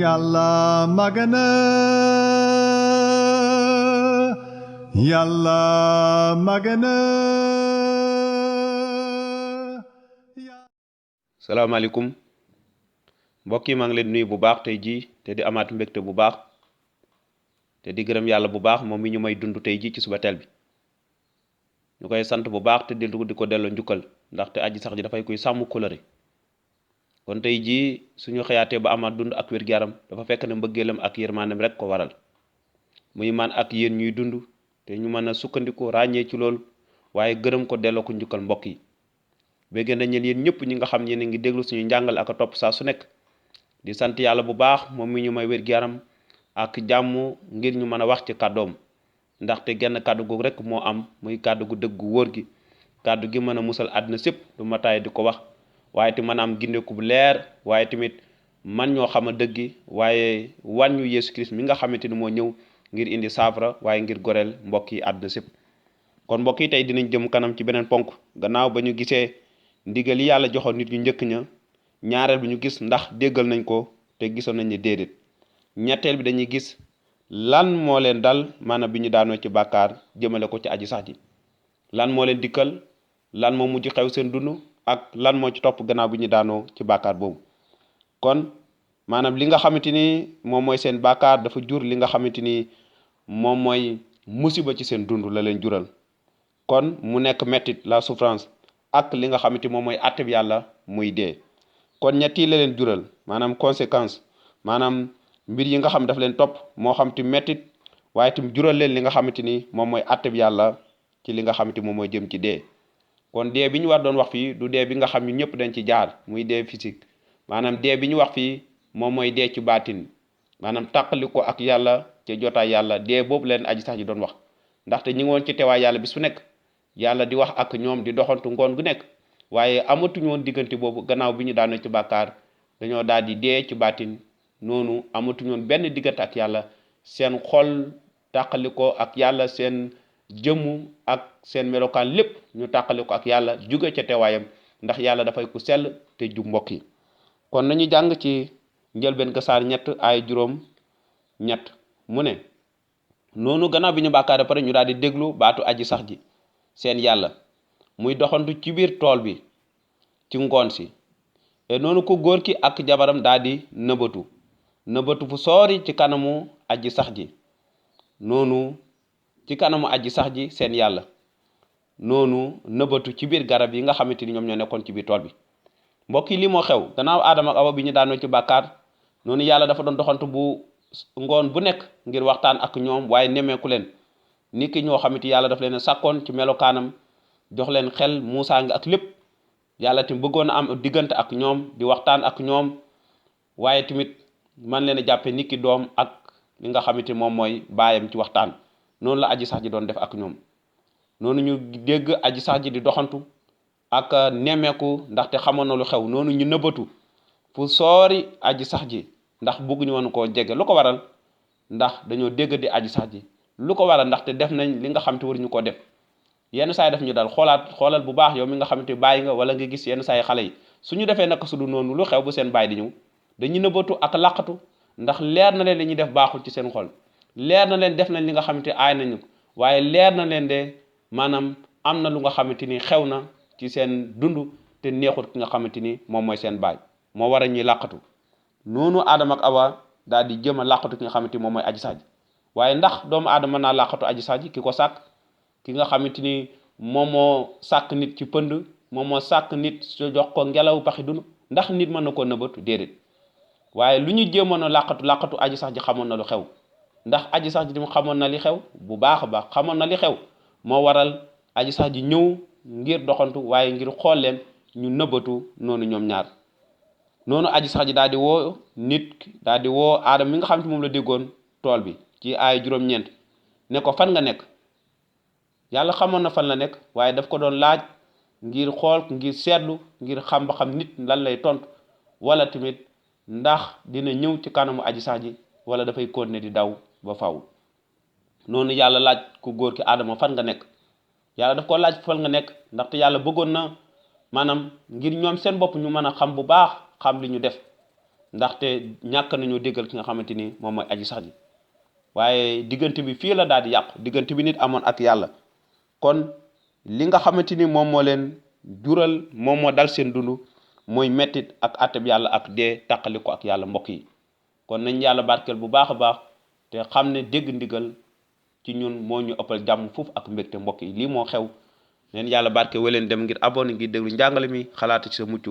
Yàlla magana Yàlla magana. salaamaaleykum mbokk yi maa ngi leen nuyu bu baax tey jii te di amaat mbégte bu baax te di gërëm yàlla bu baax moom mi ñu may dund tey jii ci suba teel bi ñu koy sant bu baax te di ko delloo njukkal ndaxte aji sax ji dafay kuy sàmm kóllëre kon tey jii suñu xëyaatee ba amaat dund ak wér-gu-yaram dafa fekk ne mbëggeelam ak yërmaandem rek ko waral muy man ak yéen ñuy dund te ñu mën a sukkandiku ràññee ci loolu waaye gërëm ko delloo ko njukkal mbokk yi béggee nañ leen yéen ñëpp ñi nga xam ne yéen a ngi déglu suñu njàngal ak a topp saa su nekk di sant yàlla bu baax moom mi ñu may wér-gu-yaram ak jàmm ngir ñu mën a wax ci kàddoom ndaxte genn kàddu gu rek moo am muy kàddu gu dëgg gu wóor gi kàddu gi mën a musal àddina sépp du ma taay di ko wax waaye te mën a am gindeeku bu leer waaye tamit man ñoo xam a dëggi waaye wàññu Yeesu Christ mi nga xamante ni moo ñëw ngir indi saafara waaye ngir goreel mbokk yi àddina sépp kon mbokk yi tey dinañ jëm kanam ci beneen ponk gannaaw ba ñu gisee ndigal yi yàlla joxoon nit ñu njëkk ña ñaareel bi ñu gis ndax déggal nañ ko te gisoon nañ ne déedéet ñetteel bi dañuy gis lan moo leen dal maanaam bi ñu daanoo ci bàkkaar jëmale ko ci aji sax ji lan moo leen dikkal lan moo mujj xew seen dund ak lan moo ci topp gannaaw bi ñu daanoo ci bàkkaar boobu kon maanaam li nga xamante ni moom mooy seen bàkkaar dafa jur li nga xamante ni moom mooy musiba ci seen dund la leen jural kon mu nekk mettit la souffrance ak li nga xamante moom mooy àtte bi yàlla muy dee kon ñetti la leen jural maanaam conséquence maanaam mbir yi nga xam daf leen topp moo xam ti mettit waaye tam jural leen li nga xamante ni moom mooy àtte bi yàlla ci li nga xamante moom mooy jëm ci dee kon dee bi ñu war doon wax fii du dee bi nga xam ñu ñëpp dañ ci jaar muy dee physique maanaam dee bi ñu wax fii moom mooy dee ci baatin maanaam tàqali ko ak yàlla ci jotaay yàlla dee boobu leen aji sax ji doon wax ndaxte ñi ngi woon ci teewaay yàlla bis su nekk yàlla di wax ak ñoom di doxantu ngoon gu nekk waaye amatuñu woon diggante boobu gannaaw bi ñu daanoo ci bàkkaar dañoo daal di dee ci baatin noonu amatuñu woon benn diggante ak yàlla seen xol tàqali ko ak yàlla seen jëmmu ak seen melokaan lépp ñu tàqali ko ak yàlla jóge ca teewaayam ndax yàlla dafay ku sell te jub mbokk yi kon nañu jàng ci njëlbeen ga saar ñett ay juróom ñett mu ne noonu gannaaw bi ñu bàkkaar pare ñu daal di déglu baatu aji sax ji seen yàlla muy doxantu ci biir tool bi ci ngoon si et noonu ko góor ki ak jabaram daal di nëbatu fu soori ci kanamu aji sax ji noonu ci kanamu aji sax ji seen yàlla noonu nëbatu ci biir garab yi nga xamante ni ñoom ñoo nekkoon ci biir tool bi mbokk yi li moo xew gannaaw aadama ak awa bi ñu daanoo ci bàkkaar noonu yàlla dafa doon doxantu bu ngoon bu nekk ngir waxtaan ak ñoom waaye nemmeeku leen nit ki ñoo xamante yàlla daf leen sàkkoon ci melokaanam jox leen xel muusaa ngi ak lépp yàlla tamit bëggoon a am diggante ak ñoom di waxtaan ak ñoom waaye tamit man leen a jàppe nit ki doom ak li nga xamante moom mooy baayam ci waxtaan noonu la aji sax ji doon def ak ñoom noonu ñu dégg aji sax ji di doxantu ak nemmeeku ndaxte xamoon na lu xew noonu ñu nëbbatu fu soori aji sax ji ndax bëgguñu woon koo jege lu ko waral ndax dañoo dégg di aji sax ji lu ko waral ndaxte def nañ li nga xam te waruñu koo def yenn saa yi daf ñu dal xoolal bu baax yow mi nga xamante bàyyi nga wala nga gis yenn saa yi xale yi suñu defee naka su du noonu lu xew bu seen bàyyi di ñëw dañuy nëbbatu ak làqatu ndax leer na leen li ñuy def baaxul ci seen xol leer na leen def nañ li nga xamante aay nañu waaye leer na leen de maanaam am na lu nga xamante ni xew na ci seen dund te neexut ki nga xamante ni moom mooy seen baay moo war a ñuy làqatu noonu aadama ak awa daal di jëm a làqatu ki nga xamante ni moom mooy aji sax ji waaye ndax doomu aadama naa làqatu aji sax ji ki ko sàkk ki nga xamante ni moom moo sàkk nit ci pënd moom moo sàkk nit su jox ko ngelaw paxi dund ndax nit mën na koo nëbbatu déedéet waaye lu ñu jéemoon a làqatu aji sax ji xamoon na lu xew ndax aji sax ji xamoon na li xew bu baax a baax xamoon na li xew moo waral aji sax ji ñëw ngir doxantu waaye ngir xool leen ñu nëbbatu noonu ñoom ñaar noonu aji sax ji daal di woo daal di woo aadama mi nga xam te moom la déggoon tool bi ci ay juróom-ñeent ne ko fan nga nekk yàlla xamoon na fan la nekk waaye daf ko doon laaj ngir xool ngir seetlu ngir xam ba xam nit lan lay tontu wala tamit ndax dina ñëw ci kanamu aji sax ji wala dafay continuer di daw ba faw noonu yàlla laaj ku góor ki aadama fan nga nekk yàlla daf ko laaj fan nga nekk ndaxte yàlla bëggoon na maanaam ngir ñoom seen bopp ñu mën a xam bu baax xam li ñu def ndaxte ñàkk nañoo déggal ki nga xamante ni moom mooy aji sax ji waaye diggante bi fii la daal di yàqu diggante bi nit amoon ak yàlla kon li nga xamante ni moom moo leen jural moom moo dal seen dund mooy mettit ak atteb yàlla ak dee tàqali ko ak yàlla mbokk yi kon nañ yàlla barkeel bu baax a baax te xam ne dégg ndigal ci ñun moo ñu ëppal jàmm foofu ak mbégte mbokk yi lii moo xew neen yàlla barke weleen dem ngir abonné ngir déglu njàngale mi xalaat ci sa mucc